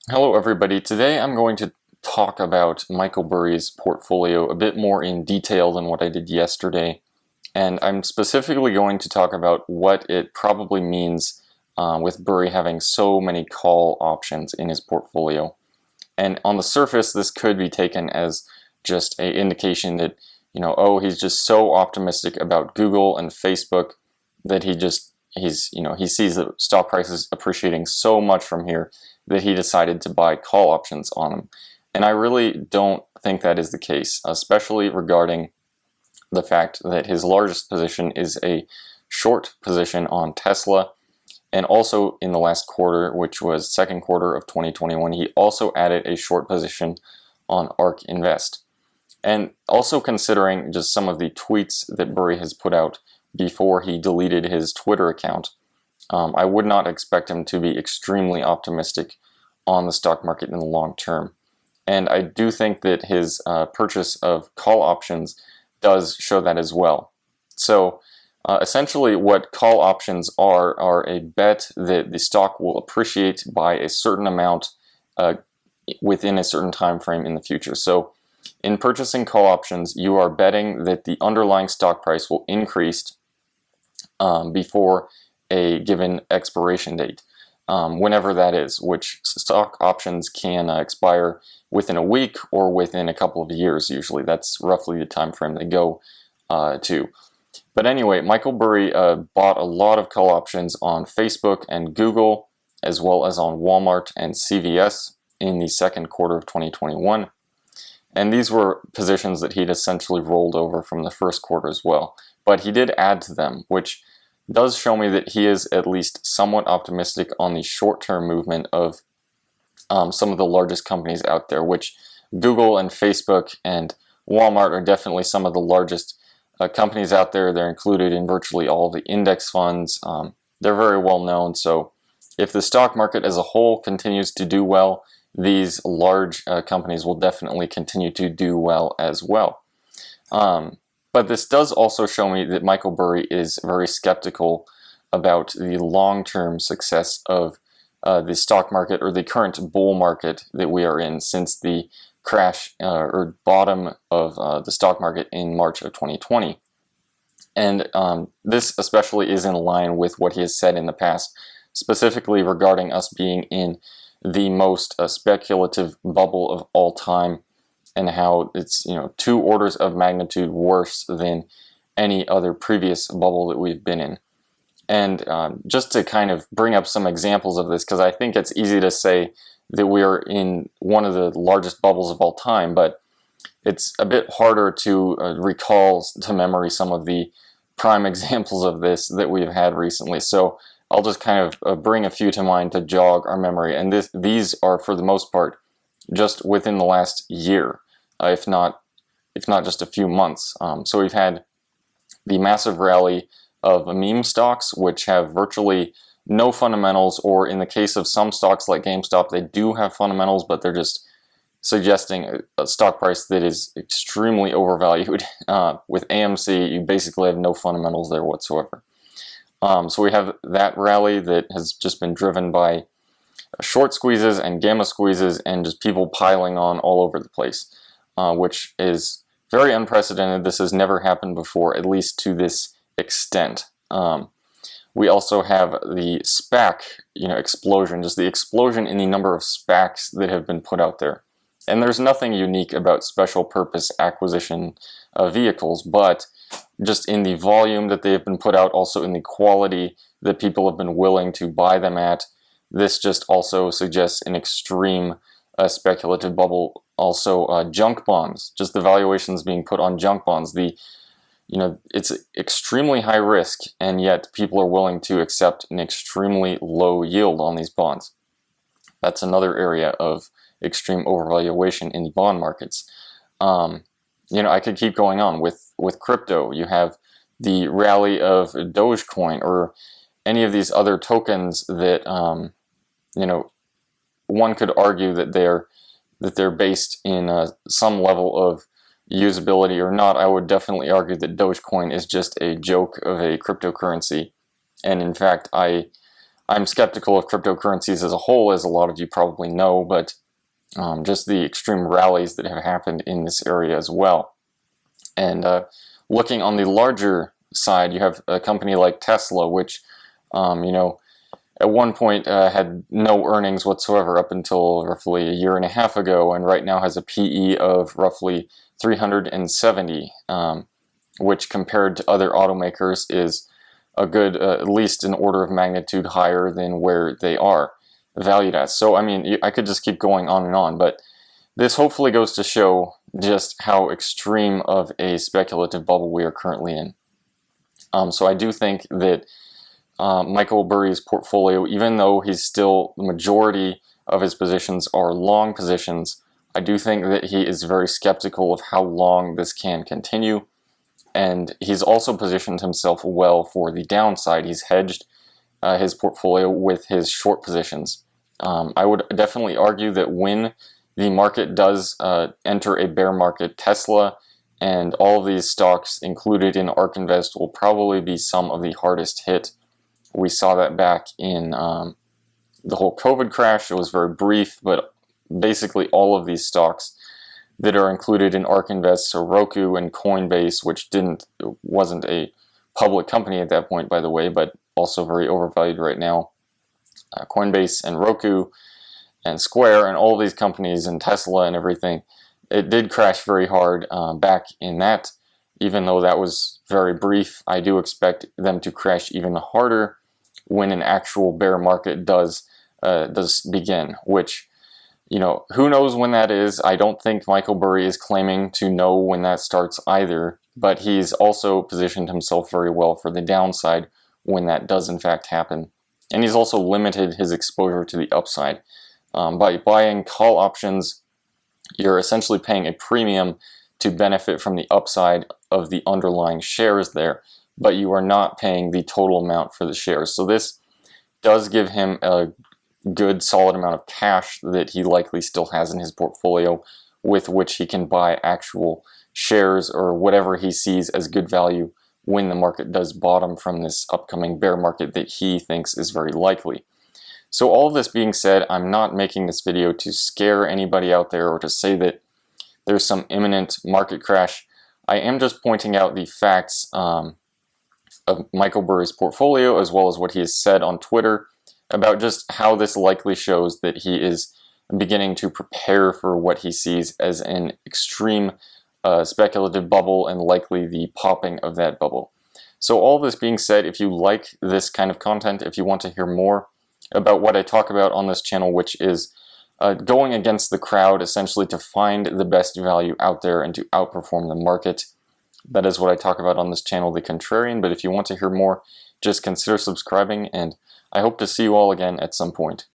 Hello everybody. Today I'm going to talk about Michael Burry's portfolio a bit more in detail than what I did yesterday. And I'm specifically going to talk about what it probably means with Burry having so many call options in his portfolio. And on the surface, this could be taken as just an indication that, oh, he's just so optimistic about Google and Facebook that he sees the stock prices appreciating so much from here that he decided to buy call options on them. And I really don't think that is the case, especially regarding the fact that his largest position is a short position on Tesla. And also in the last quarter, which was second quarter of 2021, he also added a short position on ARK Invest. And also considering just some of the tweets that Burry has put out before he deleted his Twitter account, I would not expect him to be extremely optimistic on the stock market in the long term. And I do think that his purchase of call options does show that as well. So essentially what call options are a bet that the stock will appreciate by a certain amount within a certain time frame in the future. So in purchasing call options, you are betting that the underlying stock price will increase before a given expiration date, whenever that is, which stock options can expire within a week or within a couple of years. Usually that's roughly the time frame they go to. But anyway, Michael Burry bought a lot of call options on Facebook and Google, as well as on Walmart and CVS in the second quarter of 2021. And these were positions that he'd essentially rolled over from the first quarter as well. But he did add to them, which does show me that he is at least somewhat optimistic on the short-term movement of some of the largest companies out there, which Google and Facebook and Walmart are definitely some of the largest companies out there. They're included in virtually all the index funds. They're very well known. So if the stock market as a whole continues to do well, these large companies will definitely continue to do well as well. But this does also show me that Michael Burry is very skeptical about the long-term success of the stock market or the current bull market that we are in since the crash or bottom of the stock market in March of 2020. And this especially is in line with what he has said in the past, specifically regarding us being in the most speculative bubble of all time, and how it's 2 orders of magnitude worse than any other previous bubble that we've been in. And just to kind of bring up some examples of this, because I think it's easy to say that we are in one of the largest bubbles of all time, but it's a bit harder to recall to memory some of the prime examples of this that we've had recently. So I'll just kind of bring a few to mind to jog our memory, and these are for the most part just within the last year, if not just a few months. So we've had the massive rally of meme stocks, which have virtually no fundamentals, or in the case of some stocks like GameStop, they do have fundamentals, but they're just suggesting a stock price that is extremely overvalued. With AMC, you basically have no fundamentals there whatsoever. So we have that rally that has just been driven by short squeezes and gamma squeezes and just people piling on all over the place, which is very unprecedented. This has never happened before, at least to this extent. We also have the SPAC, explosion, just the explosion in the number of SPACs that have been put out there. And there's nothing unique about special purpose acquisition vehicles, but just in the volume that they have been put out, also in the quality that people have been willing to buy them at, this just also suggests an extreme speculative bubble. Also, junk bonds, just the valuations being put on junk bonds. It's extremely high risk, and yet people are willing to accept an extremely low yield on these bonds. That's another area of extreme overvaluation in the bond markets. I could keep going on with crypto. You have the rally of Dogecoin or any of these other tokens that one could argue that they're based in some level of usability or not. I would definitely argue that Dogecoin is just a joke of a cryptocurrency, and in fact, I I'm skeptical of cryptocurrencies as a whole, as a lot of you probably know, but just the extreme rallies that have happened in this area as well. And looking on the larger side, you have a company like Tesla, which, at one point had no earnings whatsoever up until roughly a year and a half ago, and right now has a PE of roughly 370, which compared to other automakers is a good, at least an order of magnitude higher than where they are valued at. So, I mean, I could just keep going on and on, but this hopefully goes to show just how extreme of a speculative bubble we are currently in. So I do think that Michael Burry's portfolio, even though he's still, the majority of his positions are long positions, I do think that he is very skeptical of how long this can continue. And he's also positioned himself well for the downside. He's hedged his portfolio with his short positions. I would definitely argue that when the market does enter a bear market, Tesla and all of these stocks included in ARK Invest will probably be some of the hardest hit. We saw that back in the whole COVID crash. It was very brief, but basically all of these stocks that are included in ARK Invest, so Roku and Coinbase, which wasn't a public company at that point, by the way, but also very overvalued right now. Coinbase and Roku and Square and all these companies and Tesla and everything, it did crash very hard back in that. Even though that was very brief, I do expect them to crash even harder when an actual bear market does begin, which, who knows when that is. I don't think Michael Burry is claiming to know when that starts either, but he's also positioned himself very well for the downside when that does in fact happen. And he's also limited his exposure to the upside. By buying call options, you're essentially paying a premium to benefit from the upside of the underlying shares there, but you are not paying the total amount for the shares. So this does give him a good solid amount of cash that he likely still has in his portfolio, with which he can buy actual shares or whatever he sees as good value when the market does bottom from this upcoming bear market that he thinks is very likely. So all of this being said, I'm not making this video to scare anybody out there or to say that there's some imminent market crash. I am just pointing out the facts of Michael Burry's portfolio, as well as what he has said on Twitter about just how this likely shows that he is beginning to prepare for what he sees as an extreme speculative bubble and likely the popping of that bubble. So all this being said, if you like this kind of content, if you want to hear more about what I talk about on this channel, which is going against the crowd, essentially to find the best value out there and to outperform the market. That is what I talk about on this channel, The Contrarian. But if you want to hear more, just consider subscribing, and I hope to see you all again at some point.